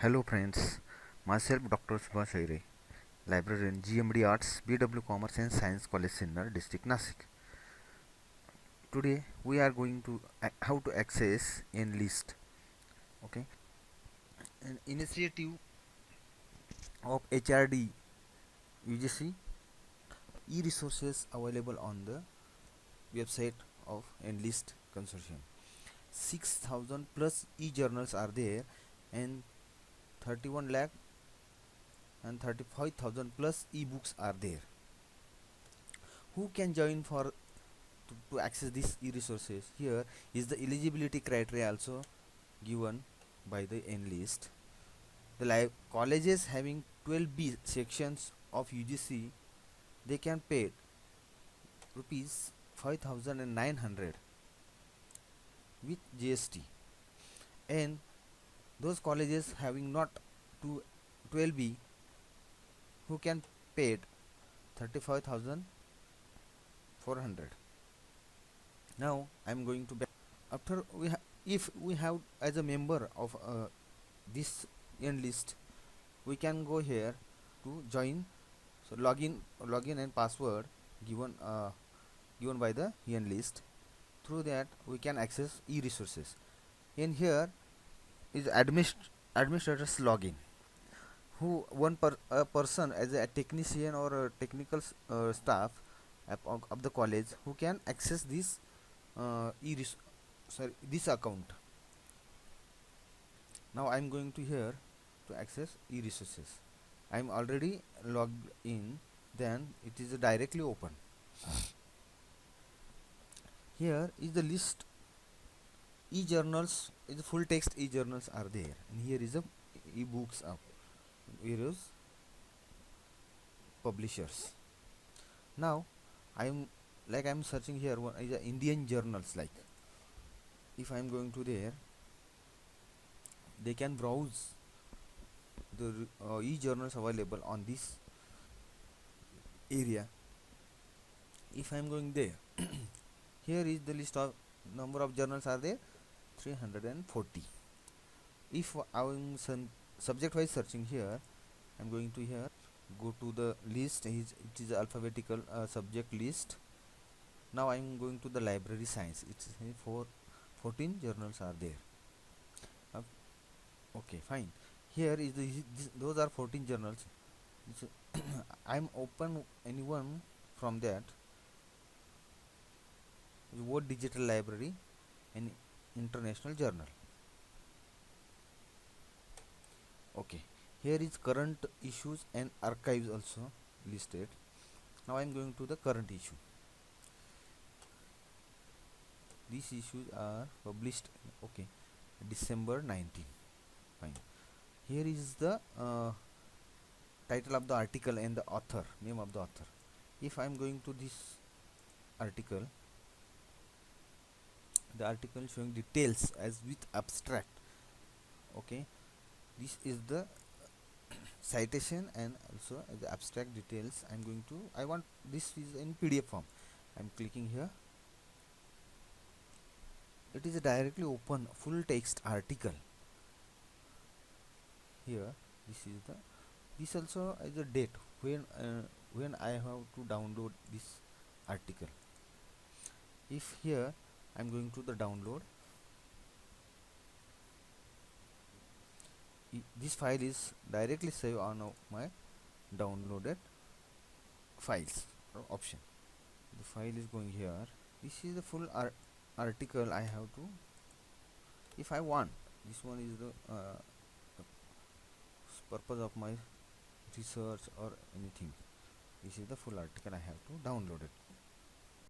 Hello friends, myself Dr. Subhash Aire, librarian GMD Arts, BW Commerce and Science College Sinnar, District Nasik. Today we are going to how to access Enlist. Okay, an initiative of HRD UGC e-resources available on the website of Enlist Consortium. 6,000 plus e-journals are there and 31 lakh and 35,000 plus e-books are there. Who can join for to access these e-resources? Here is the eligibility criteria also given by the Enlist. The colleges having 12B sections of UGC, they can pay rupees 5,900 with GST, and those colleges having not to 12B, who can pay 35,400. Now I am going to back. After if we have as a member of this Enlist, we can go here to join. So login and password given given by the Enlist. Through that we can access e-resources. In here is administrator's login. Who a person as a technician or a technical staff of the college who can access this this account. Now I am going to here to access e-resources. I am already logged in, then it is directly open. Here is the list e-journals, is the full text e-journals are there, and here is the e-books up. Here is publishers. Now I am searching here one is Indian journals. Like if I am going to there, they can browse the e-journals available on this area. If I am going there, here is the list of number of journals are there, 340. If I am subject wise searching here, I am going to here, go to the list. It is alphabetical subject list. Now I am going to the library science. It's 14 journals are there. Okay, fine. Here is those are 14 journals. I am open anyone from that. World Digital Library and International Journal. Okay, here is current issues and archives also listed. Now I am going to the current issue. These issues are published, okay, December 19. Fine. Here is the title of the article and the author, name of the author. If I am going to this article, the article showing details as with abstract. Okay, this is the citation and also the abstract details. I'm going to, I want this is in PDF form. I'm clicking here. It is a directly open full text article. Here this is the, this also is a date when I have to download this article. If here I'm going to the download, this file is directly saved on my downloaded files option. The file is going here. This is the full article I have to, if I want, this one is the purpose of my research or anything. This is the full article I have to download it.